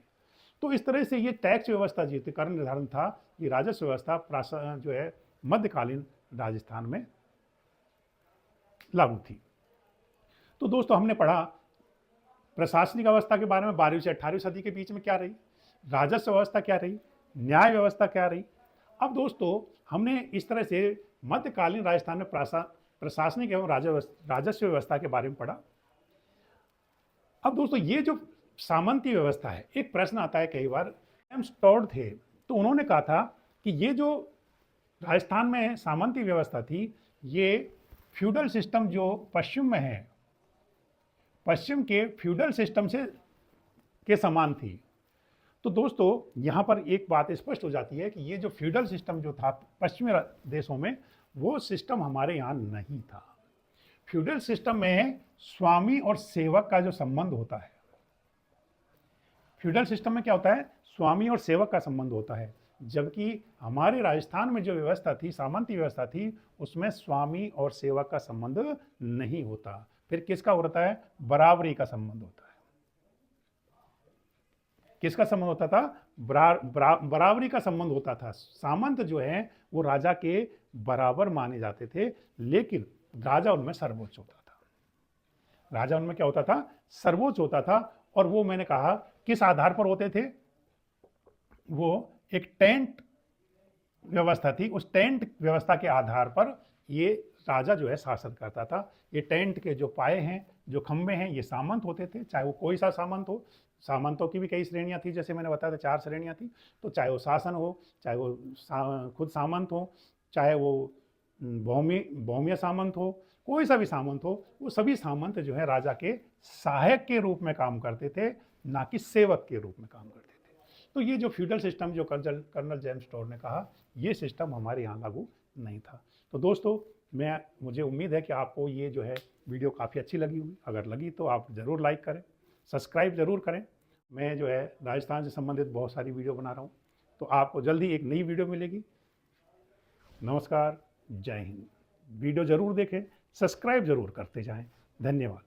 तो इस तरह से ये टैक्स व्यवस्था जो कर निर्धारण था, ये राजस्व व्यवस्था जो है मध्यकालीन राजस्थान में लागू थी। तो दोस्तों हमने पढ़ा प्रशासनिक अवस्था के बारे में 12वीं से 18वीं सदी के बीच में क्या रही, राजस्व व्यवस्था क्या रही, न्याय व्यवस्था क्या रही। अब दोस्तों हमने इस तरह से मध्यकालीन राजस्थान में प्रशासनिक एवं राजस्व व्यवस्था के बारे में पढ़ा। अब दोस्तों ये जो सामंती व्यवस्था है, एक प्रश्न आता है कई बार, जेम्स टॉड थे तो उन्होंने कहा था कि ये जो राजस्थान में सामंती व्यवस्था थी, ये फ्यूडल सिस्टम जो पश्चिम में है, पश्चिम के फ्यूडल सिस्टम से के समान थी। तो दोस्तों यहाँ पर एक बात स्पष्ट हो जाती है कि ये जो फ्यूडल सिस्टम जो था पश्चिमी देशों में, वो सिस्टम हमारे यहाँ नहीं था। फ्यूडल सिस्टम में स्वामी और सेवक का जो संबंध होता है, फ्यूडल सिस्टम में क्या होता है, स्वामी और सेवक का संबंध होता है, जबकि हमारे राजस्थान में जो व्यवस्था थी, सामंती व्यवस्था थी, उसमें स्वामी और सेवक का संबंध नहीं होता। फिर किसका होता है, बराबरी का संबंध होता है। किसका संबंध होता था, बराबरी का संबंध होता था। सामंत जो है वो राजा के बराबर माने जाते थे, लेकिन राजा उनमें सर्वोच्च होता था। राजा उनमें क्या होता था, सर्वोच्च होता था। और वो मैंने कहा किस आधार पर होते थे, वो एक टेंट व्यवस्था थी, उस टेंट व्यवस्था के आधार पर ये राजा जो है शासन करता था। ये टेंट के जो पाए हैं, जो खंबे हैं, ये सामंत होते थे, चाहे वो कोई सा सामंत हो। सामंतों की भी कई श्रेणियां थी, जैसे मैंने बताया था 4 श्रेणियां थी। तो चाहे वो शासन हो, चाहे वो खुद सामंत हो, चाहे वो भौम्य सामंत हो, कोई सा भी सामंत हो, वो सभी सामंत जो है राजा के सहायक के रूप में काम करते थे, ना कि सेवक के रूप में काम करते थे। तो ये जो फ्यूडल सिस्टम जो कर्नल जेम्स टोर ने कहा, ये सिस्टम हमारे यहाँ लागू नहीं था। तो दोस्तों, मुझे उम्मीद है कि आपको ये जो है वीडियो काफ़ी अच्छी लगी होगी। अगर लगी तो आप ज़रूर लाइक करें, सब्सक्राइब ज़रूर करें। मैं जो है राजस्थान से संबंधित बहुत सारी वीडियो बना रहा हूँ, तो आपको जल्दी एक नई वीडियो मिलेगी। नमस्कार, जय हिंद। वीडियो ज़रूर देखें, सब्सक्राइब ज़रूर करते जाएं। धन्यवाद।